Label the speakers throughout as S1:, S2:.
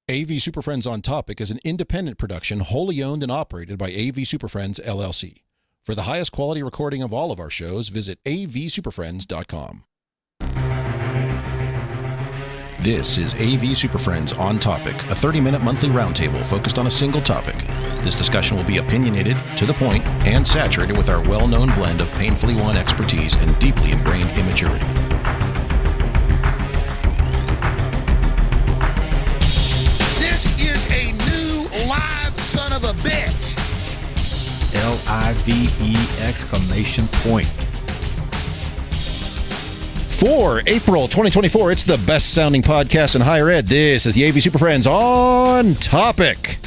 S1: AV SuperFriends On Topic is an independent production wholly owned and operated by AV SuperFriends, LLC. For the highest quality recording of all of our shows, visit avsuperfriends.com. This is AV SuperFriends On Topic, a 30-minute monthly roundtable focused on a single topic. This discussion will be opinionated, to the point, and saturated with our well-known blend of painfully won expertise and deeply ingrained immaturity.
S2: Son of a bitch!
S3: L-I-V-E exclamation point.
S1: For April 2024, it's the best sounding podcast in higher ed. This is the AV SuperFriends On Topic.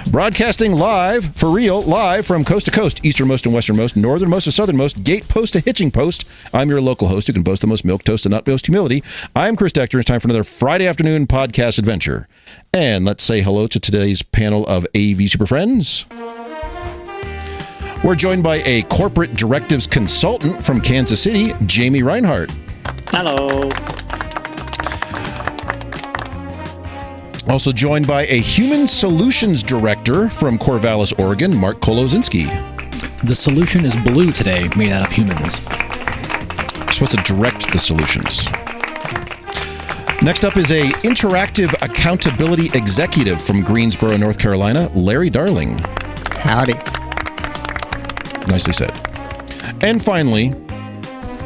S1: Broadcasting live, for real, live from coast to coast, easternmost and westernmost, northernmost to southernmost, gate post to hitching post. I'm your local host who can boast the most milquetoast and utmost humility. I'm Chris Dechter. It's time for another Friday afternoon podcast adventure. And let's say hello to today's panel of AV SuperFriends. We're joined by a corporate directives consultant from Kansas City, Jamie Rinehart.
S4: Hello.
S1: Also joined by a human solutions director from Corvallis, Oregon, Marc Cholewycynzski.
S5: The solution is blue today, made out of humans.
S1: You're supposed to direct the solutions. Next up is a interactive accountability executive from Greensboro, North Carolina, Larry Darling.
S6: Howdy.
S1: Nicely said. And finally,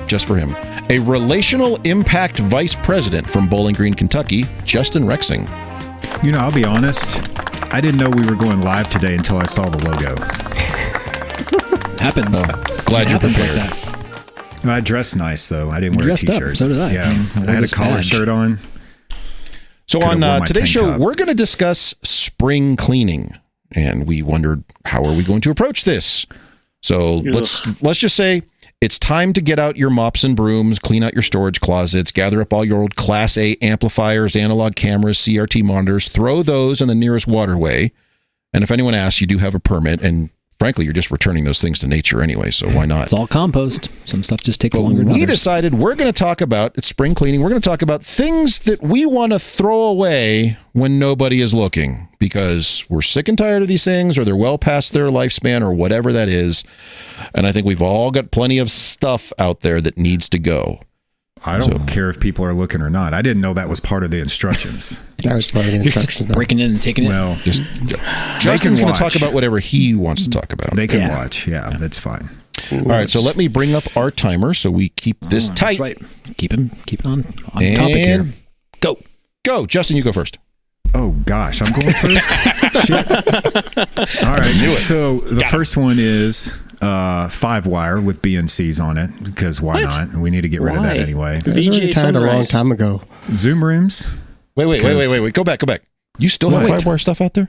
S1: just for him, a relational impact vice president from Bowling Green, Kentucky, Justin Rexing.
S3: You know, I'll be honest, I didn't know we were going live today until I saw the logo.
S5: Happens.
S1: Glad you're prepared.
S5: Like that.
S3: I dressed nice, though. I didn't wear
S5: Dressed
S3: a t-shirt.
S5: up, so did I.
S3: Yeah, I had a collar shirt on.
S1: So
S3: Could've
S1: on
S3: worn my
S1: today's
S3: tank
S1: show,
S3: top.
S1: we're going to discuss spring cleaning. And we wondered, how are we going to approach this? So let's just say it's time to get out your mops and brooms, clean out your storage closets, gather up all your old Class A amplifiers, analog cameras, CRT monitors, throw those in the nearest waterway. And if anyone asks, you do have a permit. And frankly, you're just returning those things to nature anyway, so why not?
S5: It's all compost. Some stuff just takes longer than
S1: We
S5: others.
S1: decided we're going to talk about, it's spring cleaning, we're going to talk about things that we want to throw away when nobody is looking because we're sick and tired of these things or they're well past their lifespan or whatever that is. And I think we've all got plenty of stuff out there that needs to go.
S3: I don't care if people are looking or not. I didn't know that was part of the instructions.
S6: That was part of the
S5: You're just
S6: instruction.
S5: breaking in and taking
S3: Well,
S1: Just Justin's going to talk about whatever he wants to talk about.
S3: they can watch. Yeah, that's fine.
S1: All right, so let me bring up our timer so we keep this tight.
S5: That's right. Keep it on topic here. Go.
S1: Go, Justin, you go first.
S3: Oh, gosh, I'm going first? Shit. All right, so the first one is 5-wire with BNCs on it, because why not? We need to get rid of that anyway.
S6: It was already retired a long time ago.
S3: Zoom rooms?
S1: Wait. Go back. You still have 5-wire stuff out there?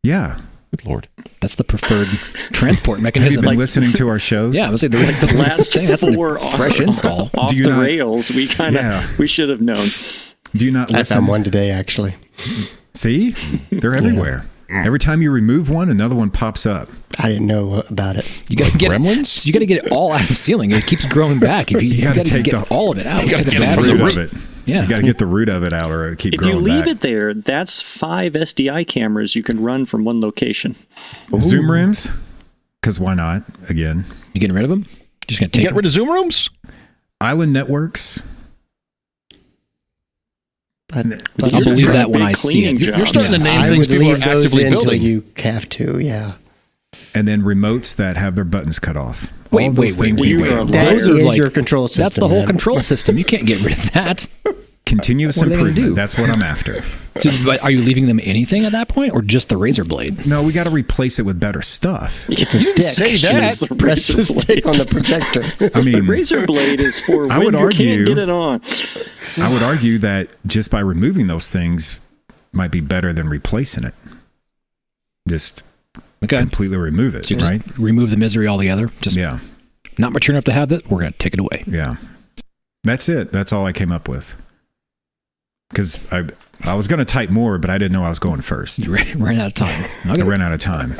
S3: Yeah.
S1: Good Lord.
S5: That's the preferred transport
S3: Have you
S5: mechanism.
S3: been listening to our shows?
S5: Yeah, I was saying the last thing. That's a fresh install.
S4: Off
S3: Do you
S4: the
S3: not-
S4: rails. We we should have known.
S3: Do you not
S6: I
S3: listen?
S6: found one today, actually.
S3: See? They're everywhere. Every time you remove one, another one pops up.
S6: I didn't know about it.
S5: You got to get
S1: Gremlins?
S5: You got to get it all out of the ceiling. It keeps growing back. If you got to
S3: take
S5: get all of it out.
S1: You gotta
S5: Take
S1: get
S5: a
S1: it
S5: battery
S1: from the
S3: root
S5: out.
S3: of it.
S5: Yeah.
S3: You got to get the root of it out or it keep
S4: If
S3: growing
S4: you leave
S3: back.
S4: it there, that's 5 SDI cameras you can run from one location.
S3: Zoom rooms? Because why not? Again.
S5: You getting rid of them? Just gonna take
S1: Get
S5: them?
S1: rid of Zoom rooms?
S3: Island networks?
S6: But
S5: I'll believe that when
S4: Big
S5: I see
S4: cleaning
S5: it.
S4: job.
S1: You're starting to name
S6: I
S1: things
S6: would
S1: people are
S6: leave those
S1: actively
S6: in until
S1: building.
S6: you have to, yeah.
S3: And then remotes that have their buttons cut off.
S5: Wait,
S3: All those
S5: wait,
S3: things
S5: wait,
S3: you
S5: wait.
S3: can-
S6: That
S5: Those are
S6: is
S5: like-
S6: your control system.
S5: That's the whole
S6: man.
S5: control system. You can't get rid of that.
S3: Continuous
S5: What are they gonna
S3: improvement.
S5: do?
S3: That's what I'm after.
S5: So, but are you leaving them anything at that point, or just the razor blade?
S3: No, we got to replace it with better stuff.
S6: It's a
S1: You didn't
S6: stick.
S1: say that.
S4: It's a
S6: Press the
S4: razor blade.
S6: stick on the projector.
S3: I
S4: The
S3: mean,
S4: razor blade is for
S3: I
S4: when
S3: would
S4: you
S3: argue-
S4: can't get it on.
S3: I would argue that just by removing those things might be better than replacing it. Just
S5: Okay.
S3: completely remove it,
S5: So you just
S3: right?
S5: remove the misery altogether. Just
S3: Yeah,
S5: not mature enough to have that. We're going to take it away.
S3: yeah. That's it. That's all I came up with. Because I was going to type more, but I didn't know I was going first.
S5: You ran out of time.
S3: I
S5: Okay.
S3: ran out of time.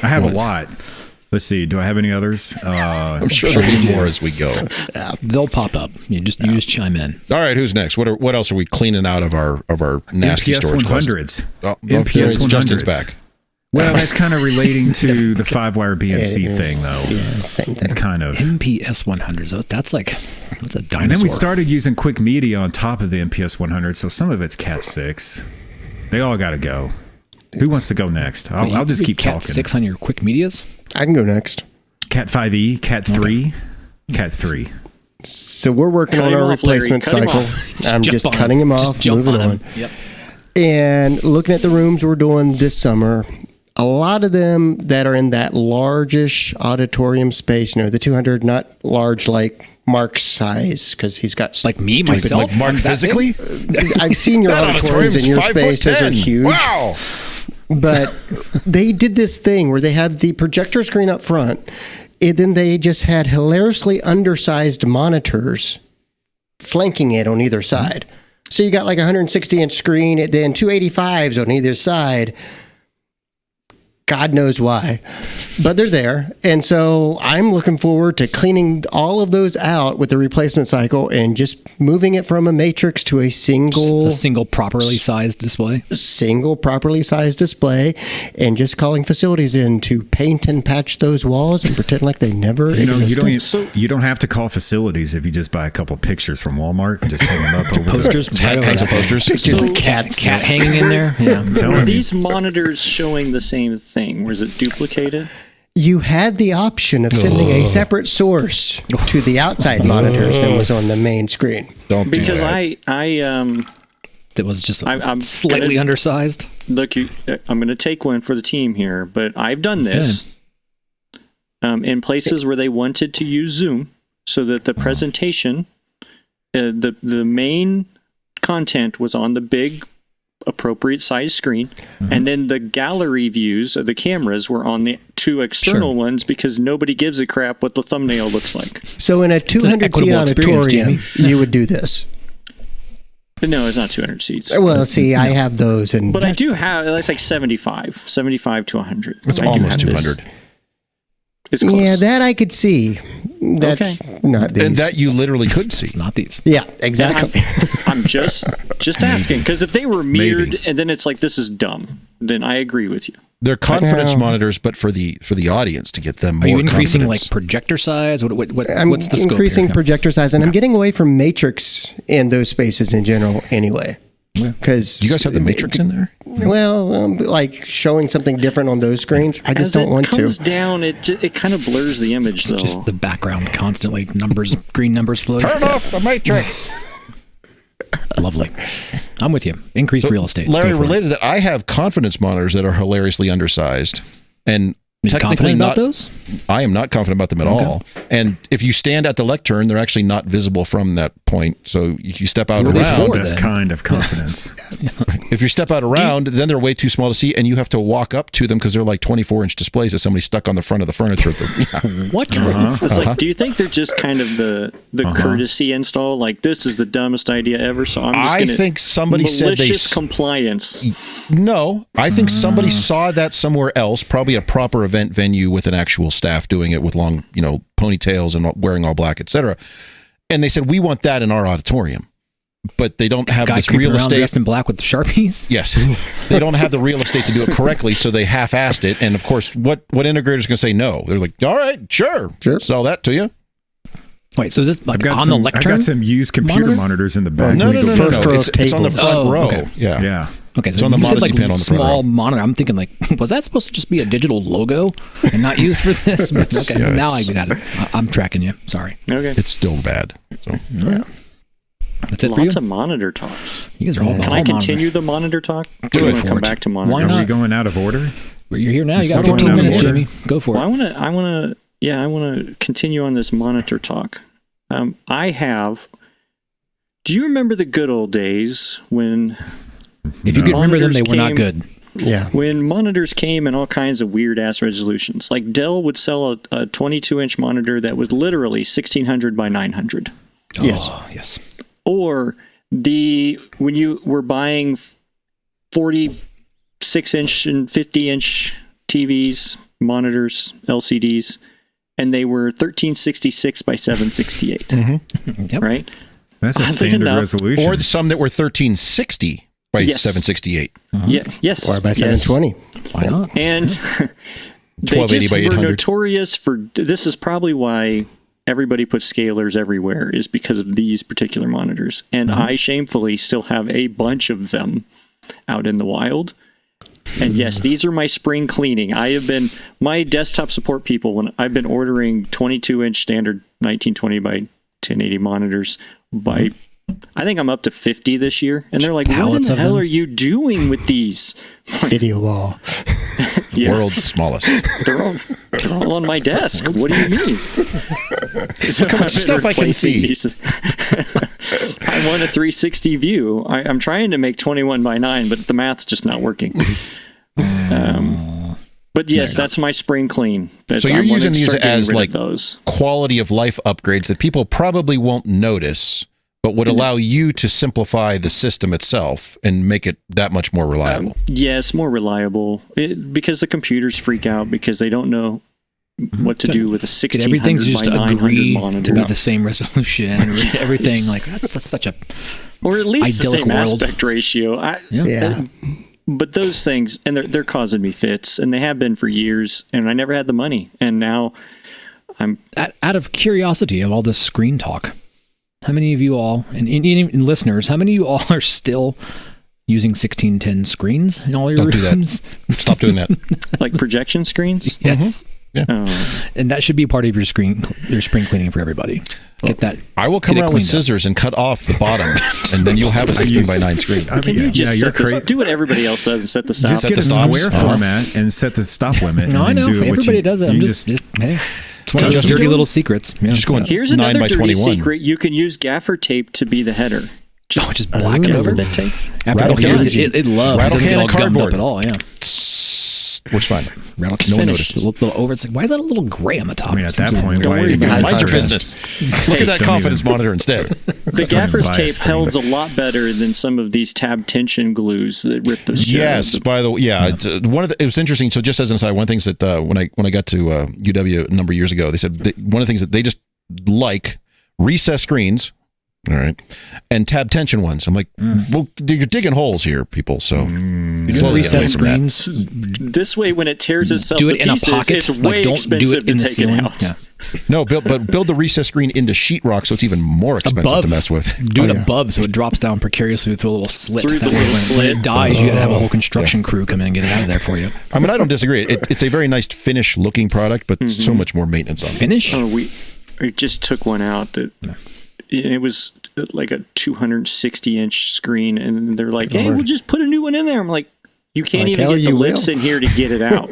S3: I have a lot. Let's see. Do I have any others?
S1: I'm sure there'll be more as we go.
S5: They'll pop up. You just chime in.
S1: All right, who's next? What else are we cleaning out of our nasty
S3: MPS
S1: storage
S3: 100s.
S1: Oh,
S3: MPS 100s.
S1: Justin's back.
S3: Well, that's kind of relating to the 5-wire BNC thing, though.
S6: Yeah, same thing.
S3: It's kind of
S5: MPS 100s. That's a dinosaur.
S3: And then we started using quick media on top of the MPS 100, so some of it's Cat 6. They all got to go. Who wants to go next? I'll just keep
S5: Cat
S3: talking.
S5: 6 on your quick medias?
S6: I can go next.
S3: Cat 5e, Cat 3, Cat 3.
S6: So we're working
S4: Cut
S6: on
S4: him
S6: our
S4: off, Larry.
S6: replacement
S4: Cut him
S6: cycle.
S4: off.
S6: I'm
S5: Jump
S6: just
S5: on
S6: cutting him
S5: Just
S6: off,
S5: jump
S6: moving
S5: on
S6: on.
S5: him. Yep.
S6: And looking at the rooms we're doing this summer, a lot of them that are in that largish auditorium space, the 200, not large like Mark's size, because he's got
S5: Like me, myself?
S1: Like Mark
S5: I'm that
S1: physically?
S6: I've seen your
S1: That
S6: auditoriums in your
S1: 5'10".
S6: space; those are huge.
S1: Wow.
S6: But they did this thing where they had the projector screen up front, and then they just had hilariously undersized monitors flanking it on either side. So you got like a 160-inch screen, and then 285s on either side. God knows why, but they're there. And so I'm looking forward to cleaning all of those out with the replacement cycle and just moving it from a matrix to a single
S5: properly sized display.
S6: properly sized display, and just calling facilities in to paint and patch those walls and pretend like they never existed.
S3: You don't have to call facilities if you just buy a couple pictures from Walmart and just hang them up over
S5: Posters.
S1: Hangs of posters.
S6: Pictures
S4: So-
S6: of cats.
S5: Cat hanging in there. Yeah.
S3: I'm
S4: Were
S3: telling you.
S4: these monitors showing the same thing? Was it duplicated?
S6: You had the option of sending a separate source to the outside monitors and was on the main screen.
S1: Don't do
S4: Because
S1: that.
S5: That was just
S4: I'm
S5: slightly
S4: gonna-
S5: undersized.
S4: Look, I'm going to take one for the team here, but I've done this in places where they wanted to use Zoom so that the presentation, the main content was on the big appropriate size screen, and then the gallery views of the cameras were on the two external ones because nobody gives a crap what the thumbnail looks like.
S6: So in a 200-seat
S5: equitable experience,
S6: auditorium, you would do this.
S4: But no, it's not 200 seats.
S6: Well, see, I have those, and
S4: But I do have, it's like 75 to 100.
S1: It's
S4: I do
S1: almost
S4: have this.
S1: 200.
S4: It's close.
S6: yeah, that I could see. That's
S4: Okay.
S6: not these.
S1: And that you literally could see.
S5: It's not these.
S6: Yeah, exactly.
S4: I'm just asking, because if they were mirrored and then it's like, this is dumb, then I agree with you.
S1: They're confidence
S6: Yeah.
S1: monitors, but for the audience to get them more
S5: Are you increasing
S1: confidence.
S5: like projector size?
S6: I'm
S5: What's the scope
S6: increasing
S5: here?
S6: projector size, and I'm getting away from matrix in those spaces in general anyway. Because
S1: Do you guys have the Matrix in there?
S6: Well, like showing something different on those screens, I just
S4: As
S6: don't want
S4: it comes
S6: to.
S4: down, it kind of blurs the image, though.
S5: Just the background constantly green numbers floating.
S2: Turn off the Matrix.
S5: Lovely. I'm with you. Increased real estate.
S1: Larry,
S5: Go for it.
S1: related to that, I have confidence monitors that are hilariously undersized. And
S5: Are you
S1: technically
S5: confident
S1: not,
S5: about those?
S1: I am not confident about them at all. And if you stand at the lectern, they're actually not visible from that point. So if you step out
S5: Who are they
S1: around,
S5: for?
S3: Best
S5: then.
S3: kind of confidence.
S1: if you step out around, then they're way too small to see, and you have to walk up to them because they're like 24-inch displays that somebody stuck on the front of the furniture.
S5: What?
S4: It's like, do you think they're just kind of the courtesy install? Like, this is the dumbest idea ever, so I'm just
S1: I
S4: going to...
S1: think somebody said they
S4: malicious compliance.
S1: No, I think somebody saw that somewhere else, probably a proper event venue with an actual staff doing it with long, ponytails and wearing all black, etc. And they said, we want that in our auditorium. But they don't have
S5: Guy
S1: this
S5: creeping
S1: real
S5: around
S1: estate.
S5: dressed in black with Sharpies?
S1: Yes. They don't have the real estate to do it correctly, so they half-assed it. And of course, what integrator's going to say no? They're like, all right, sure. Sell that to you.
S5: Wait, so is this like
S3: I've
S5: on the
S3: I've
S5: lectern?
S3: got some used computer
S5: monitor?
S3: monitors in the back.
S1: No.
S3: We go
S6: first
S3: back.
S6: row
S1: It's on the
S6: table.
S1: front
S5: Oh,
S1: row.
S5: okay.
S1: Yeah.
S3: Yeah.
S5: Okay,
S1: It's
S5: so
S1: on the
S5: you said,
S1: modesty
S5: like,
S1: pin on the front
S5: small
S1: row.
S5: monitor. I'm thinking like, was that supposed to just be a digital logo and not used for this? Okay,
S1: yeah,
S5: now I
S1: it's-
S5: got it. I'm tracking you. Sorry.
S4: Okay.
S1: It's still bad. So.
S5: That's it for you?
S4: Lots of monitor talks.
S5: You guys are all
S4: Can I continue the monitor talk?
S1: Do
S4: Or
S1: it
S4: you wanna
S1: for
S4: come
S1: it.
S4: back to monitor?
S5: Why
S3: Are
S5: not?
S3: we going out of order?
S5: You're here now. You got
S3: Someone
S5: 15
S3: out of
S5: minutes,
S3: order.
S5: Jamie. Go for
S4: Well,
S5: it.
S4: I want to continue on this monitor talk. I have. Do you remember the good old days when
S5: If you could remember them, they
S4: monitors
S5: were not
S4: came-
S5: good.
S6: Yeah.
S4: when monitors came in all kinds of weird ass resolutions? Like Dell would sell a 22-inch monitor that was literally 1600 by 900.
S6: Yes.
S5: Oh, yes.
S4: Or when you were buying 46-inch and 50-inch TVs, monitors, LCDs, and they were 1366 by 768.
S5: Yep.
S4: Right?
S3: That's a
S4: Oddly
S3: standard
S4: enough,
S3: resolution.
S1: Or some that were 1360 by
S4: Yes.
S1: 768.
S4: Yes.
S6: Or by
S4: yes.
S6: 720.
S5: Why not?
S4: And they
S1: 1280
S4: just
S1: by
S4: were
S1: 800.
S4: notorious for, this is probably why everybody puts scalers everywhere, is because of these particular monitors. And I shamefully still have a bunch of them out in the wild. And yes, these are my spring cleaning. I have been, my desktop support people, when I've been ordering 22-inch standard 1920 by 1080 monitors by, I think I'm up to 50 this year. And they're like, what in
S5: Pallets
S4: the
S5: of
S4: hell
S5: them?
S4: are you doing with these?
S6: Video wall.
S4: Yeah,
S1: World's smallest.
S4: they're all on my desk. What do you mean?
S1: Look how much stuff I can see.
S4: I want a 360 view. I'm trying to make 21 by 9, but the math's just not working. But yes, that's my spring clean.
S1: So you're using these as like
S4: those.
S1: quality of life upgrades that people probably won't notice, but would allow you to simplify the system itself and make it that much more reliable.
S4: Yes, more reliable. Because the computers freak out because they don't know what to do with a
S5: Get everything
S4: 1600
S5: to just
S4: by 900
S5: agree
S4: monitor.
S5: to be the same resolution and everything. Like that's such a
S4: Or at least the
S5: idyllic
S4: same
S5: world.
S4: aspect ratio.
S6: Yeah.
S4: But those things, and they're causing me fits, and they have been for years, and I never had the money. And now I'm...
S5: out of curiosity of all this screen talk, how many of you all, and listeners, how many of you all are still using 1610 screens in all your
S1: Don't do
S5: rooms?
S1: that. Stop doing that.
S4: like projection screens?
S5: Yes.
S4: Oh.
S5: And that should be a part of your spring cleaning for everybody. Get that.
S1: I will come
S5: get it
S1: around with
S5: cleaned up.
S1: scissors and cut off the bottom, and then you'll have a 16 by 9 screen.
S3: I mean,
S4: Can you just
S3: you're
S4: set this,
S3: crazy.
S4: do what everybody else does and set the stop?
S3: Just
S1: Set
S3: get
S1: the
S3: a
S1: stops.
S3: square format and set the stop limit.
S5: No,
S3: and
S5: I
S3: then
S5: know.
S3: do it what
S5: Everybody
S3: you-
S5: does it. I'm
S3: you
S5: just hey. It's one of
S1: Just
S5: those dirty
S1: doing-
S5: little secrets. Yeah.
S1: Just going
S4: Here's
S1: 9
S4: another
S1: by
S4: dirty
S1: 21.
S4: secret. You can use gaffer tape to be the header.
S5: Just black it
S4: Get
S5: over.
S4: over that tape.
S5: After
S1: Rattle
S5: a couple years,
S1: can.
S5: it loves.
S1: Rattle
S5: It doesn't
S1: can
S5: get all
S1: and
S5: gummed up
S1: cardboard.
S5: at all. Yeah.
S1: Works fine.
S5: Rattle can
S1: No one
S5: finish.
S1: notices.
S5: A little over. It's like, why is that a little gray on the top?
S3: I mean, at
S5: Seems
S3: that point,
S5: weird.
S3: why
S4: worry
S3: are you
S4: about
S3: doing
S4: it.
S1: Mind your
S3: this?
S1: business. Look at that
S3: Don't
S1: confidence
S3: even-
S1: monitor instead.
S4: The gaffer's
S3: buy a
S4: tape
S3: screen.
S4: holds a lot better than some of these tab tension glues that rip the shit out of
S1: Yes,
S4: the-
S1: by the way, yeah. It's, it was interesting. So just as an aside, one of the things that when I got to UW a number of years ago, they said one of the things that they just like recessed screens, all right, and tab tension ones. I'm like, well, you're digging holes here, people. So slowly get away
S5: Recessed
S1: from that.
S5: screens.
S4: This way, when it tears itself
S5: Do it
S4: to
S5: in a
S4: pieces,
S5: pocket.
S4: it's way
S5: Like don't do
S4: expensive
S5: it in
S4: to
S5: the
S4: take
S5: ceiling.
S4: it out.
S5: Yeah.
S1: No, build the recessed screen into sheetrock, so it's even more expensive
S5: Above.
S1: to mess with.
S5: Do it above so it drops down precariously through a little slit.
S4: Through the
S5: That way
S4: little
S5: when
S4: slit.
S5: it dies, you gotta have a whole construction crew come in and get it out of there for you.
S1: I mean, I don't disagree. It's a very nice finish looking product, but so much more maintenance on it.
S5: Finish?
S4: Oh, we just took one out that it was like a 260-inch screen, and they're like, "Hey, we'll just put a new one in there." I'm like, "You can't
S6: Like,
S4: even
S6: hell,
S4: get the
S6: you
S4: lifts
S6: will.
S4: in here to get it out."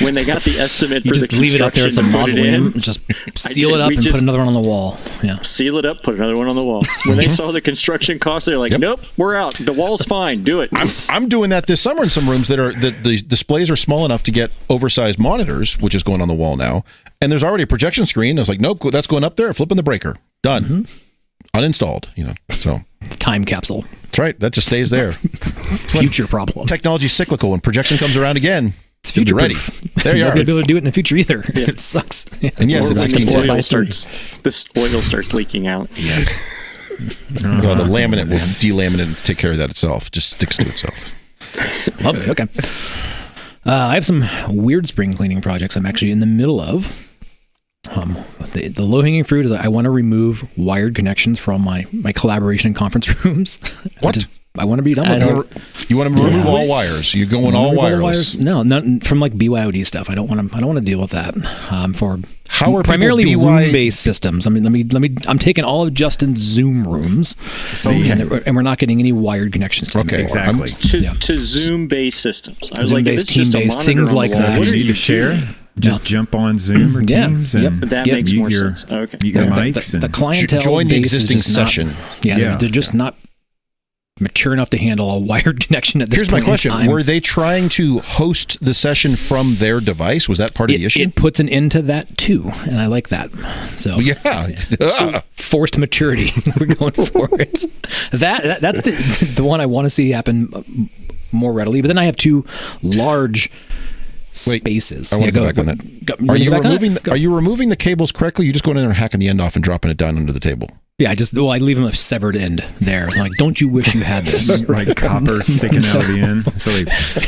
S4: When they got the estimate
S5: You
S4: for the
S5: just leave it up there. It's a
S4: construction to put it in,
S5: mausoleum. Just seal
S4: did.
S5: it up
S4: We
S5: and
S4: just-
S5: put another one on the wall. Yeah.
S4: seal it up, put another one on the wall. When they
S5: Yes.
S4: saw the construction cost, they're like,
S1: Yep.
S4: "Nope, we're out. The wall's fine. Do it."
S1: I'm doing that this summer in some rooms that are the displays are small enough to get oversized monitors, which is going on the wall now. And there's already a projection screen. I was like, nope, that's going up there. Flipping the breaker. Done. Uninstalled. So
S5: It's a time capsule.
S1: that's right. That just stays there.
S5: Future problem.
S1: Technology's cyclical. When projection comes around again,
S5: It's
S1: you'll be ready.
S5: future-proof.
S1: There you
S5: You'll
S1: are.
S5: be able to do it in the future either. It sucks. Yeah.
S1: And yes,
S4: Or
S1: it's
S4: when
S1: 16
S4: the
S1: ten.
S4: oil this oil starts leaking out.
S5: Yes.
S1: Well, the laminate will delaminate and take care of that itself. Just sticks to itself.
S5: Lovely. Okay. I have some weird spring cleaning projects I'm actually in the middle of. The low-hanging fruit is I want to remove wired connections from my collaboration and conference rooms.
S1: What?
S5: I want to be done with it.
S1: You want to remove all wires? You're going all
S5: Remove
S1: wireless.
S5: No, not from like BYOD stuff. I don't want to deal with that. For
S1: How are people
S5: primarily
S1: BY
S5: room-based systems. I mean, let me. I'm taking all of Justin's Zoom rooms, and we're not getting any wired connections to them
S1: Okay,
S5: anymore.
S3: Exactly.
S4: To Zoom-based systems. I was like,
S5: Zoom-based,
S4: if it's just a
S5: team-based,
S4: monitor
S5: things
S4: on the
S5: like
S4: wall,
S5: that.
S4: what
S3: You
S4: are
S3: need
S4: you
S3: to share.
S4: doing?
S3: Just jump on Zoom or
S5: Yeah,
S3: Teams
S5: yep.
S3: and
S4: That
S5: Yep.
S4: makes
S3: mute
S4: more
S3: your,
S4: sense. Okay.
S3: mute your
S5: The-
S3: mics
S5: the
S3: and
S5: clientele
S1: join the
S5: base is
S1: existing
S5: just not-
S1: session.
S3: Yeah.
S5: They're just not mature enough to handle a wired connection at this
S1: Here's my
S5: point in
S1: question.
S5: time.
S1: Were they trying to host the session from their device? Was that part of the issue?
S5: It puts an end to that too, and I like that. So
S1: Yeah.
S5: forced maturity. We're going for it. That's the one I want to see happen more readily. But then I have two large spaces.
S1: I want to go back on that. Are you removing the cables correctly? You're just going in there and hacking the end off and dropping it down under the table.
S5: Yeah, I leave them a severed end there. Like, don't you wish you had this?
S3: Like copper sticking out of the end. So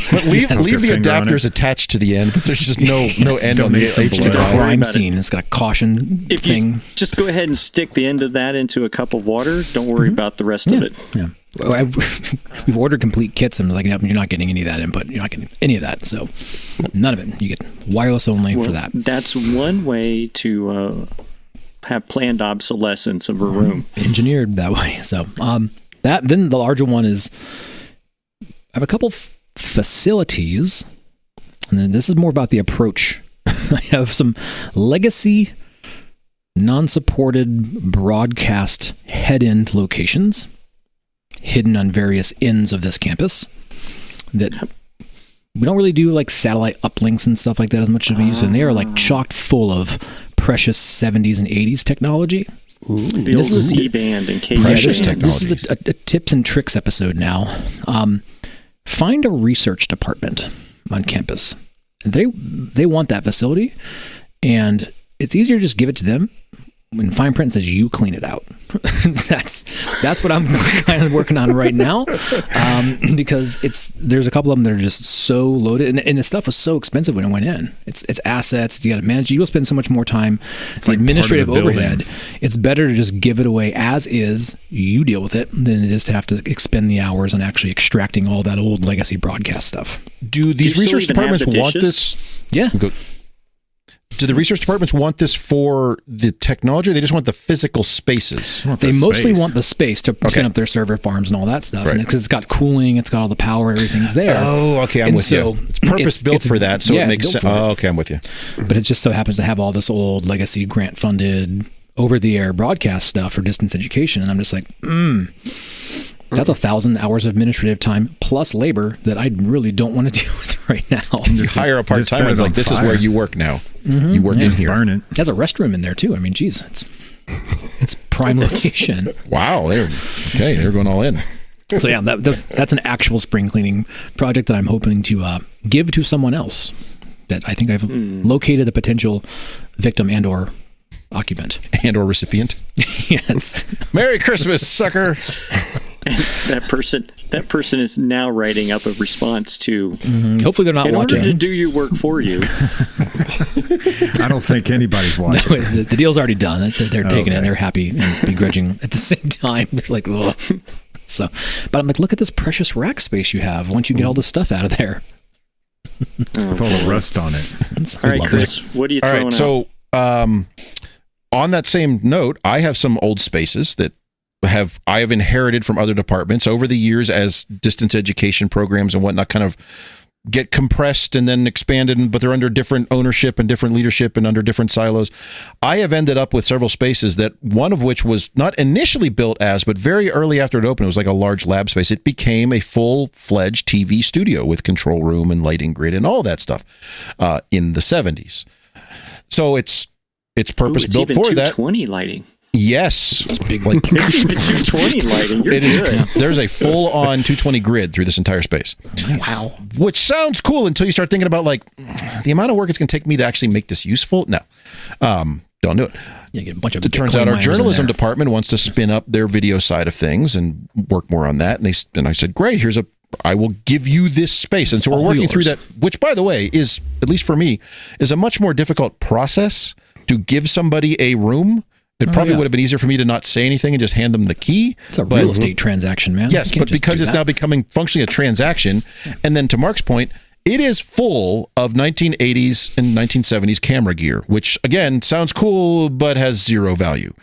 S1: but leave the adapters attached to the end, but there's just no end on the
S5: It's a crime scene. It's got a caution thing.
S4: You just go ahead and stick the end of that into a cup of water. Don't worry about the rest of it.
S5: Yeah. We've ordered complete kits, and like, no, you're not getting any of that input. You're not getting any of that. So none of it. You get wireless only for that.
S4: That's one way to have planned obsolescence of a room.
S5: Engineered that way. So then the larger one is, I have a couple facilities, and then this is more about the approach. I have some legacy non-supported broadcast head-end locations hidden on various ends of this campus that we don't really do like satellite uplinks and stuff like that as much as we used to. And they are like chocked full of precious 70s and 80s technology.
S4: The old C-band and K-band.
S1: Precious technology.
S5: This is a tips and tricks episode now. Find a research department on campus. They want that facility, and it's easier to just give it to them. When fine print says you clean it out, that's what I'm kind of working on right now, because there's a couple of them that are just so loaded, and the stuff was so expensive when it went in. It's assets, you got to manage. You'll spend so much more time. It's like administrative overhead. It's better to just give it away as is. You deal with it than it is to have to expend the hours on actually extracting all that old legacy broadcast stuff.
S1: Do these research departments want this?
S5: Yeah.
S1: Do the research departments want this for the technology, or they just want the physical spaces?
S5: They mostly want the space to spin up their server farms and all that stuff.
S1: Right.
S5: Because it's got cooling, it's got all the power, everything's there.
S1: Oh, okay, I'm with you. It's purpose-built for that, so it makes sense. Oh, okay, I'm with you.
S5: But it just so happens to have all this old legacy grant-funded over-the-air broadcast stuff for distance education, and I'm just like, that's 1,000 hours of administrative time plus labor that I really don't want to deal with right now.
S1: You hire a part-timer, it's like, this is where you work now. You work in here.
S3: Burn it.
S5: There's a restroom in there too. I mean, geez, it's prime location.
S1: Wow, they're going all in.
S5: So yeah, that's an actual spring cleaning project that I'm hoping to give to someone else that I think I've located a potential victim and or occupant.
S1: And or recipient.
S5: Yes.
S1: Merry Christmas, sucker.
S4: That person is now writing up a response to.
S5: Hopefully they're not watching.
S4: In order to do your work for you.
S3: I don't think anybody's watching.
S5: No, the deal's already done. They're taking it. They're happy and begrudging at the same time. They're like, ugh. So, but I'm like, look at this precious rack space you have once you get all this stuff out of there.
S3: With all the rust on it.
S4: All right, Chris, what are you throwing out?
S1: So, on that same note, I have some old spaces that I have inherited from other departments over the years as distance education programs and whatnot kind of get compressed and then expanded, but they're under different ownership and different leadership and under different silos. I have ended up with several spaces that one of which was not initially built as, but very early after it opened, it was like a large lab space. It became a full-fledged TV studio with control room and lighting grid and all that stuff in the 70s. So it's purpose-built for that.
S4: 220 lighting.
S1: Yes.
S5: It's big.
S4: It's even 220 lighting. You're good.
S1: There's a full-on 220 grid through this entire space.
S5: Nice.
S1: Wow. Which sounds cool until you start thinking about, like, the amount of work it's going to take me to actually make this useful. No. Don't do it.
S5: You get a bunch of
S1: it turns out our journalism department wants to spin up their video side of things and work more on that. And I said, great, I will give you this space. And so we're working through that, which, by the way, is, at least for me, is a much more difficult process to give somebody a room. It probably would have been easier for me to not say anything and just hand them the key.
S5: It's a real estate transaction, man.
S1: Yes, but because it's now becoming functionally a transaction, and then to Mark's point, it is full of 1980s and 1970s camera gear, which, again, sounds cool, but has zero value.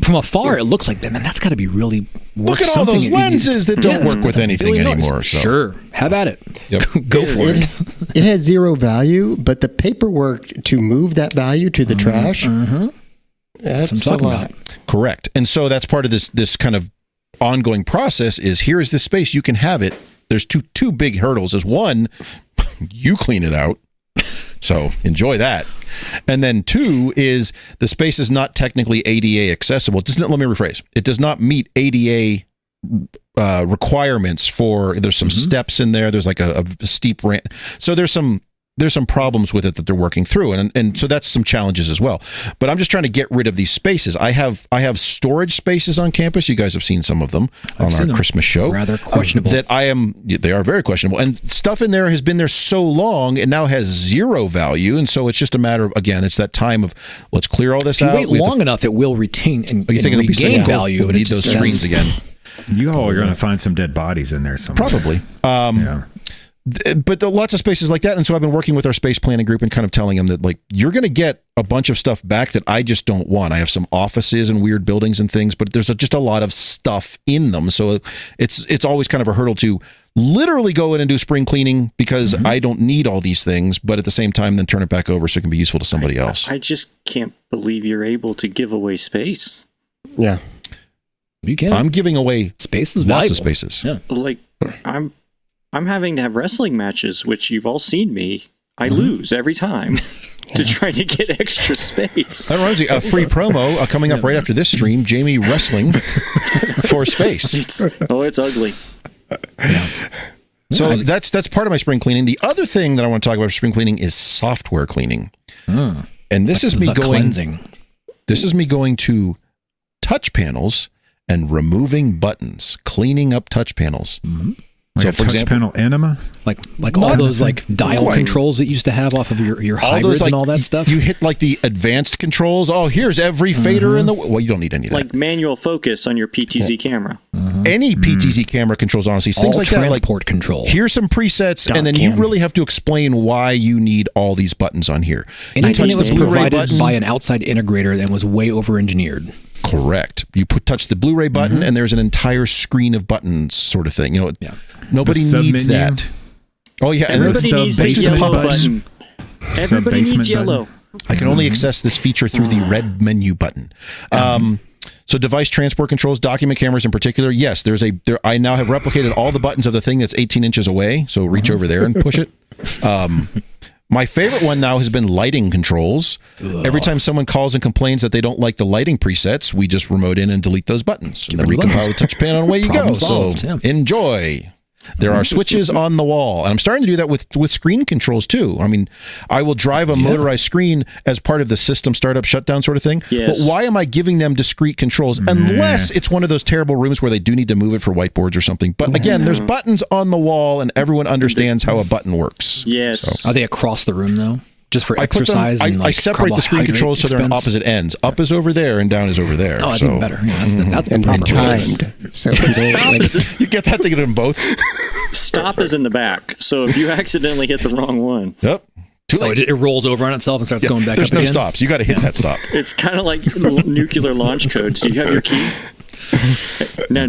S5: From afar, it looks like, man, that's got to be really worth
S1: Look at all those lenses that don't work with anything anymore. So.
S5: Sure, have at it.
S1: Yep.
S5: Go for it.
S6: It has zero value, but the paperwork to move that value to the trash... That's what I'm talking about.
S1: Correct. And so that's part of this kind of ongoing process is here is this space, you can have it. There's two big hurdles. Is one, you clean it out. So enjoy that. And then two is the space is not technically ADA accessible. Let me rephrase. It does not meet ADA requirements for. There's some steps in there. There's like a steep ramp. So there's some problems with it that they're working through, and so that's some challenges as well. But I'm just trying to get rid of these spaces. I have storage spaces on campus. You guys have seen some of them on our Christmas show.
S5: Rather questionable.
S1: They are very questionable, and stuff in there has been there so long and now has zero value, and so it's just a matter of, again, it's that time of let's clear all this out.
S5: If you wait long enough, it will retain and
S1: you think it'll
S5: regain value.
S1: We'll need those screens again.
S3: You all are going to find some dead bodies in there somewhere.
S1: Probably.
S3: Yeah.
S1: But lots of spaces like that. And so I've been working with our space planning group and kind of telling them that, like, you're going to get a bunch of stuff back that I just don't want. I have some offices and weird buildings and things, but there's just a lot of stuff in them. So it's always kind of a hurdle to literally go in and do spring cleaning because I don't need all these things, but at the same time, then turn it back over so it can be useful to somebody else.
S4: I just can't believe you're able to give away space.
S6: Yeah.
S5: You can.
S1: I'm giving away
S5: spaces,
S1: lots of spaces.
S5: Yeah.
S4: Like, I'm having to have wrestling matches, which you've all seen me. I lose every time to try to get extra space.
S1: That reminds me, a free promo coming up right after this stream, Jamie wrestling for space.
S4: It's ugly.
S1: So that's part of my spring cleaning. The other thing that I want to talk about for spring cleaning is software cleaning. And this is me
S5: cleansing.
S1: This is me going to touch panels and removing buttons, cleaning up touch panels.
S3: Like
S1: so, for example,
S3: panel enema,
S5: like all those like dial controls that you used to have off of your hybrids and all that stuff.
S1: You hit like the advanced controls. Oh, here's every fader in the. Well, you don't need any of that.
S4: Like manual focus on your PTZ camera.
S1: Any PTZ camera controls, honestly, things
S5: all
S1: like that. Like
S5: transport control.
S1: Here's some presets, and then you really have to explain why you need all these buttons on here.
S5: Anything that was provided by an outside integrator that was way over-engineered.
S1: Correct. You touch the Blu-ray button, and there's an entire screen of buttons, sort of thing. Nobody needs that. Oh yeah,
S4: everybody needs the yellow button. Everybody needs yellow.
S1: I can only access this feature through the red menu button. So device transport controls, document cameras in particular. Yes, I now have replicated all the buttons of the thing that's 18 inches away. So reach over there and push it. My favorite one now has been lighting controls. Every time someone calls and complains that they don't like the lighting presets, we just remote in and delete those buttons. And then recompile the touch panel and away you go.
S5: Solved,
S1: so enjoy. There are switches on the wall. And I'm starting to do that with screen controls too. I mean, I will drive a motorized screen as part of the system startup shutdown sort of thing.
S4: Yes.
S1: But why am I giving them discrete controls? Unless it's one of those terrible rooms where they do need to move it for whiteboards or something. But again, there's buttons on the wall and everyone understands how a button works.
S4: Yes.
S1: So.
S5: Are they across the room though? Just for exercise?
S1: I separate the screen controls so they're on opposite ends. Up is over there and down is over there.
S5: Oh, that's even better. Yeah, that's the proper
S6: timed. So
S1: you get that to get them both.
S4: Stop is in the back. So if you accidentally hit the wrong one.
S1: Yep. Too late.
S5: It rolls over on itself and starts going back
S1: there's
S5: up
S1: no
S5: again?
S1: Stops. You got to hit that stop.
S4: It's kind of like nuclear launch codes. Do you have your key? Now,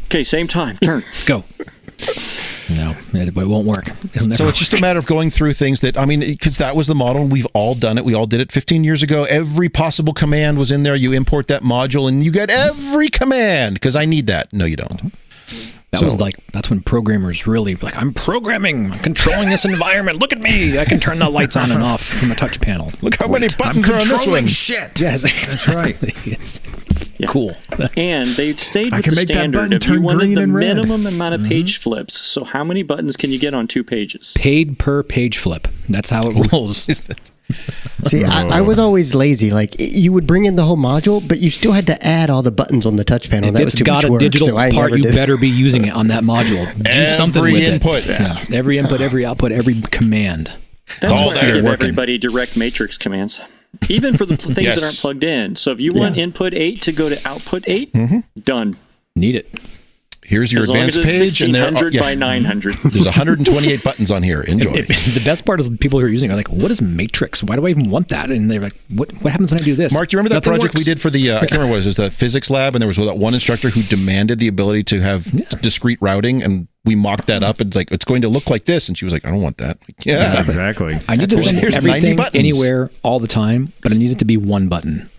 S4: okay, same time. Turn.
S5: Go. No, it won't work.
S1: So it's just a matter of going through things that, I mean, because that was the model and we've all done it. We all did it 15 years ago. Every possible command was in there. You import that module and you get every command because I need that. No, you don't.
S5: That's when programmers really I'm programming, I'm controlling this environment. Look at me. I can turn the lights on and off from a touch panel.
S1: Look how many buttons are on this one.
S3: Shit.
S5: Yes, exactly. That's right. Cool.
S4: And they stayed with the standard if you wanted the minimum amount of page flips. So how many buttons can you get on 2 pages?
S5: Paid per page flip. That's how it rolls.
S6: See, I was always lazy. Like, you would bring in the whole module, but you still had to add all the buttons on the touch panel.
S5: If it's got a digital part, you better be using it on that module. Do something with
S1: input.
S5: it. Yeah. Every input, every output, every command.
S4: That's why I give everybody direct matrix commands. Even for the things that aren't plugged in. So if you want input 8 to go to output 8, done.
S5: Need it.
S1: Here's your advanced page, and there are
S4: 1600 by 900.
S1: There's 128 buttons on here. Enjoy.
S5: The best part is people who are using it are like, "What is matrix? Why do I even want that?" And they're like, "What happens when I do this?"
S1: Mark, do you remember that project we did for the? I can't remember what it was. It was the physics lab, and there was that one instructor who demanded the ability to have discrete routing, and we mocked that up. And it's like, it's going to look like this, and she was like, "I don't want that." Like, yeah,
S3: exactly.
S5: I need to send everything anywhere all the time, but I need it to be one button.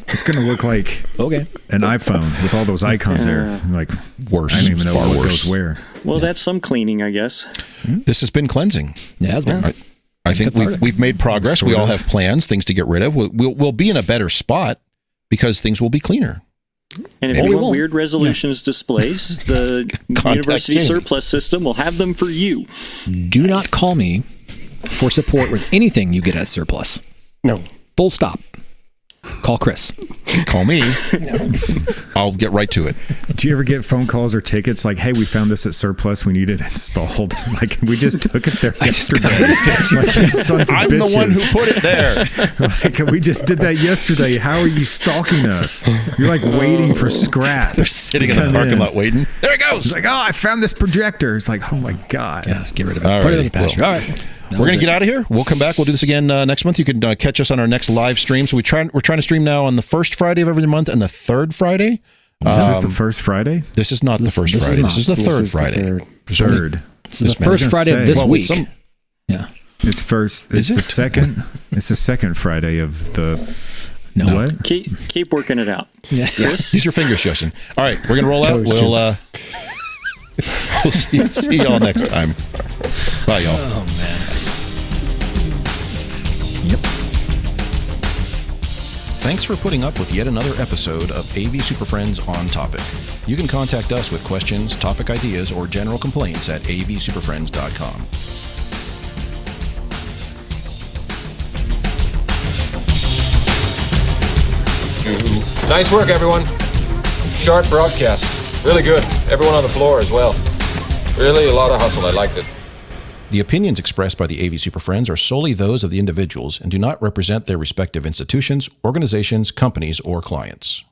S3: It's going to look like an iPhone with all those icons there. Like
S1: worse.
S3: I don't even know
S1: far
S3: what
S1: worse.
S3: goes where.
S4: Well, that's some cleaning, I guess.
S1: This has been cleansing.
S5: Yeah, it has been.
S1: I think we've made progress. We all have plans, things to get rid of. We'll be in a better spot because things will be cleaner.
S4: And if
S1: Maybe
S4: you
S5: we
S4: want
S5: won't.
S4: weird resolutions displays, the university
S1: Jamie.
S4: surplus system will have them for you.
S5: Do not call me for support with anything you get at surplus.
S6: No.
S5: Full stop. Call Chris.
S1: Call me. I'll get right to it.
S3: Do you ever get phone calls or tickets like, "Hey, we found this at surplus. We need it installed." Like we just took it there yesterday. Like, you sons of
S1: I'm the one who
S3: bitches.
S1: put it there.
S3: Like, we just did that yesterday. How are you stalking us? You're like waiting for scrap.
S1: They're sitting in the
S3: Come
S1: parking
S3: in.
S1: lot waiting. There it goes.
S3: It's like, oh, I found this projector. It's like, oh my god.
S5: Yeah, get rid of it.
S1: All
S5: Put it in
S1: right,
S5: the pasture.
S1: well,
S5: All right.
S1: We're going to get out of here. We'll come back. We'll do this again next month. You can catch us on our next live stream. So we're trying to stream now on the first Friday of every month and the third Friday.
S3: Is this the first Friday?
S1: This is not the first
S5: this is
S1: Friday.
S5: not.
S1: This is the third Friday.
S3: Third.
S5: It's the
S1: This man
S5: first
S3: is gonna
S5: Friday of
S3: say-
S5: this
S1: Well,
S5: week.
S1: wait,
S5: Yeah.
S3: It's first. It's
S1: Is
S3: the
S1: it?
S3: second. It's the second Friday of the.
S5: No.
S3: What?
S4: Keep working it out.
S5: Yeah.
S4: Chris?
S1: Use your fingers, Justin. All right, we're going to roll out. We'll see y'all next time. Bye, y'all.
S5: Oh, man. Yep.
S1: Thanks for putting up with yet another episode of AV Super Friends On Topic. You can contact us with questions, topic ideas, or general complaints at avsuperfriends.com.
S7: Nice work, everyone. Sharp broadcast. Really good. Everyone on the floor as well. Really a lot of hustle. I liked it.
S1: The opinions expressed by the AV Super Friends are solely those of the individuals and do not represent their respective institutions, organizations, companies, or clients.